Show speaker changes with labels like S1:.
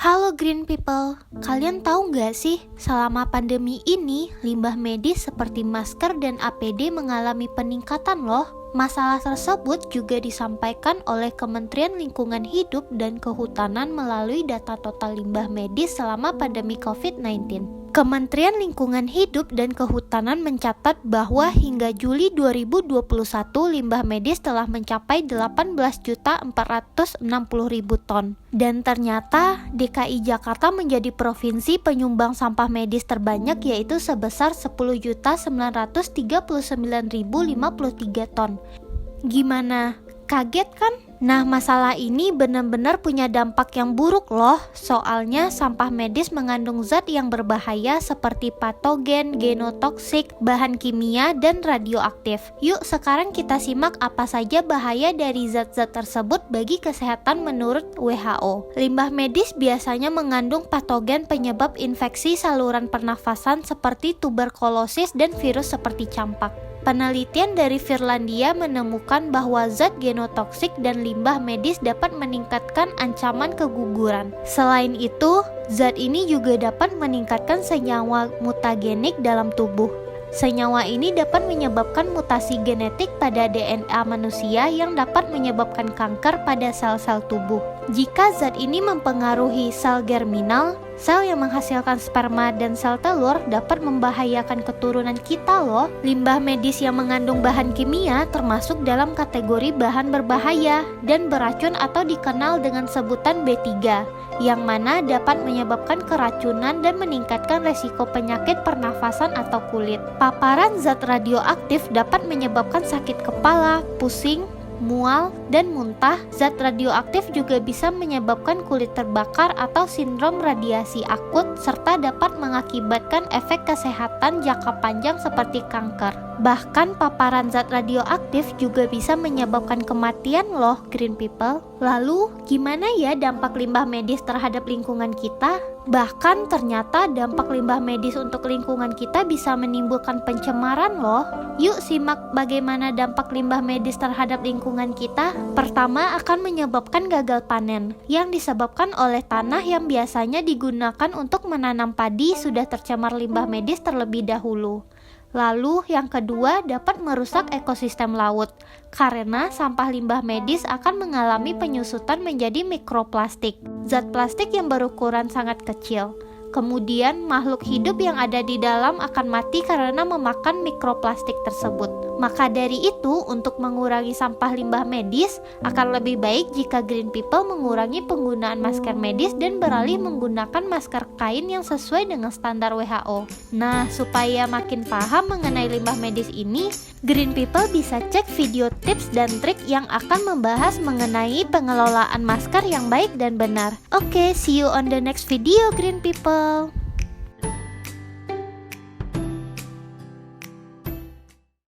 S1: Halo Green People, kalian tahu nggak sih, selama pandemi ini, limbah medis seperti masker dan APD mengalami peningkatan loh. Masalah tersebut juga disampaikan oleh Kementerian Lingkungan Hidup dan Kehutanan melalui data total limbah medis selama pandemi COVID-19. Kementerian Lingkungan Hidup dan Kehutanan mencatat bahwa hingga Juli 2021 limbah medis telah mencapai 18.460.000 ton. Dan ternyata DKI Jakarta menjadi provinsi penyumbang sampah medis terbanyak, yaitu sebesar 10.939.053 ton. Gimana? Kaget kan? Nah, masalah ini benar-benar punya dampak yang buruk loh. Soalnya sampah medis mengandung zat yang berbahaya seperti patogen, genotoksik, bahan kimia, dan radioaktif. Yuk sekarang kita simak apa saja bahaya dari zat-zat tersebut bagi kesehatan menurut WHO. Limbah medis biasanya mengandung patogen penyebab infeksi saluran pernafasan seperti tuberkulosis dan virus seperti campak. Penelitian dari Finlandia menemukan bahwa zat genotoksik dan limbah medis dapat meningkatkan ancaman keguguran. Selain itu, zat ini juga dapat meningkatkan senyawa mutagenik dalam tubuh. Senyawa ini dapat menyebabkan mutasi genetik pada DNA manusia yang dapat menyebabkan kanker pada sel-sel tubuh. Jika zat ini mempengaruhi sel germinal, sel yang menghasilkan sperma dan sel telur, dapat membahayakan keturunan kita loh. Limbah medis yang mengandung bahan kimia termasuk dalam kategori bahan berbahaya dan beracun atau dikenal dengan sebutan B3, yang mana dapat menyebabkan keracunan dan meningkatkan resiko penyakit pernafasan atau kulit. Paparan zat radioaktif dapat menyebabkan sakit kepala, pusing, mual, dan muntah. Zat radioaktif juga bisa menyebabkan kulit terbakar atau sindrom radiasi akut, serta dapat mengakibatkan efek kesehatan jangka panjang seperti kanker. Bahkan paparan zat radioaktif juga bisa menyebabkan kematian loh, Green People. Lalu, gimana ya dampak limbah medis terhadap lingkungan kita? Bahkan ternyata dampak limbah medis untuk lingkungan kita bisa menimbulkan pencemaran loh. Yuk simak bagaimana dampak limbah medis terhadap lingkungan kita. Pertama, akan menyebabkan gagal panen yang disebabkan oleh tanah yang biasanya digunakan untuk menanam padi sudah tercemar limbah medis terlebih dahulu. Lalu yang kedua, dapat merusak ekosistem laut karena sampah limbah medis akan mengalami penyusutan menjadi mikroplastik, zat plastik yang berukuran sangat kecil. Kemudian makhluk hidup yang ada di dalam akan mati karena memakan mikroplastik tersebut. Maka dari itu, untuk mengurangi sampah limbah medis, akan lebih baik jika Green People mengurangi penggunaan masker medis dan beralih menggunakan masker kain yang sesuai dengan standar WHO. Nah, supaya makin paham mengenai limbah medis ini, Green People bisa cek video tips dan trik yang akan membahas mengenai pengelolaan masker yang baik dan benar. Oke, see you on the next video, Green People.